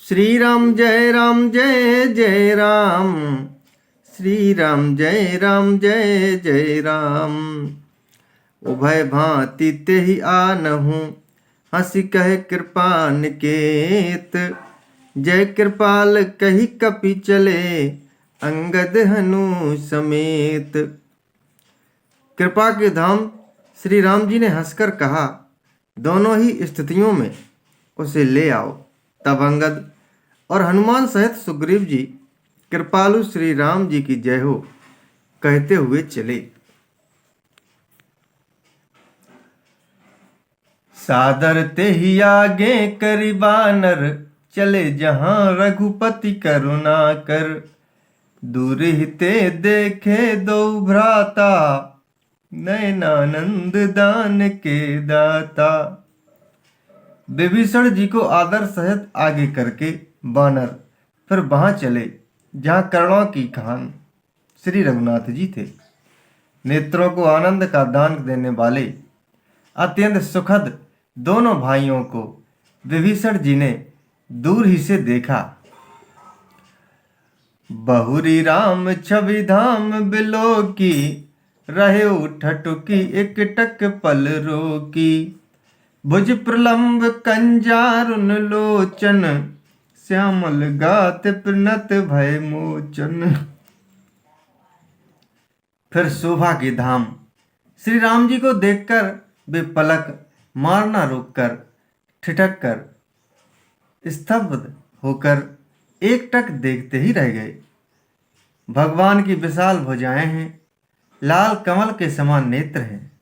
श्री राम जय जय राम। श्री राम जय जय राम। उभय भांति तेहि आनहु, हंसी कहे कृपा निकेत। जय कृपाल कही कपि चले, अंगद हनु समेत। कृपा के धाम श्री राम जी ने हंसकर कहा, दोनों ही स्थितियों में उसे ले आओ। तब अंगद और हनुमान सहित सुग्रीव जी कृपालु श्री राम जी की जय हो कहते हुए चले। सादर ते ही आगे करी बानर, चले जहां रघुपति करुणा कर। दूर ही ते देखे दो भ्राता, नयनानंद दान के दाता। विभीषण जी को आदर सहित आगे करके बानर फिर वहां चले जहां करुणा की खान श्री रघुनाथ जी थे। नेत्रों को आनंद का दान देने वाले अत्यंत सुखद दोनों भाइयों को विभीषण जी ने दूर ही से देखा। बहुरी राम छवि धाम बिलो की, रहे ठटुकी एक टक पल रोकी। भुज प्रलंब कंजारुन लोचन, श्यामल गात प्रणत भय मोचन। फिर शोभा के धाम श्री राम जी को देखकर वे पलक मारना रोककर ठिठक कर स्तब्ध होकर एकटक देखते ही रह गए। भगवान की विशाल भुजाएं हैं, लाल कमल के समान नेत्र हैं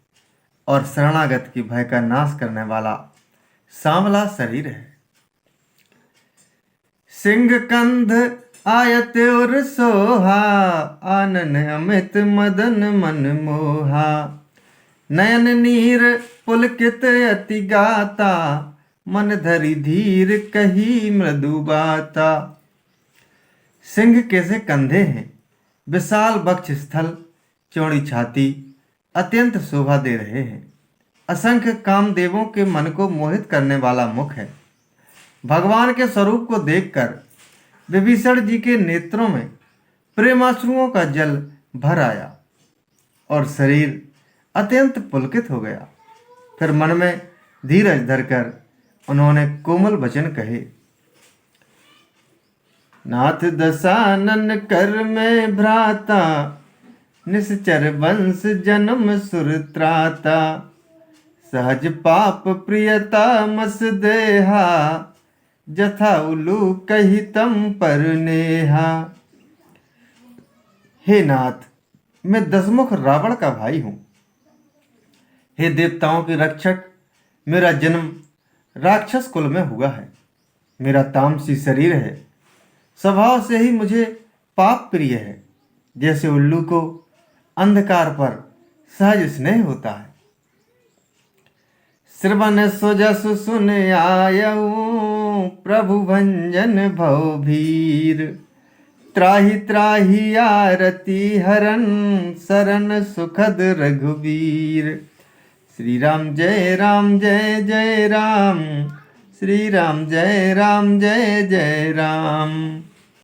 और शरणागत की भय का नाश करने वाला सांवला शरीर है। सिंह कंध आयत और सोहा, आनन अमित मदन मन मोहा। नयन नीर पुलकित अति गाता, मन धरि धीर कही मृदु बाता। सिंह कैसे कंधे हैं, विशाल वक्ष स्थल, चौड़ी छाती अत्यंत शोभा दे रहे हैं। असंख्य कामदेवों के मन को मोहित करने वाला मुख है। भगवान के स्वरूप को देखकर विभीषण जी के नेत्रों में प्रेमाश्रुओं का जल भर आया और शरीर अत्यंत पुलकित हो गया। फिर मन में धीरज धरकर उन्होंने कोमल वचन कहे, नाथ दशानन कर में भ्राता, निश्चर वंश जन्म सुर त्राता। सहज पाप प्रियता मस देहा, जथा उलू कही तम पर नेहा। हे नाथ, मैं दशमुख रावण का भाई हूं। हे देवताओं के रक्षक, मेरा जन्म राक्षस कुल में हुआ है। मेरा तामसी शरीर है, स्वभाव से ही मुझे पाप प्रिय है। जैसे उल्लू को अंधकार पर सहज स्नेह होता है। श्रवण सुजस सुन आयऊ, प्रभु भंजन भव भीर। त्राहि त्राहि आरती हरन, शरण सुखद रघुवीर। श्री राम जय जय राम। श्री राम जय जय राम।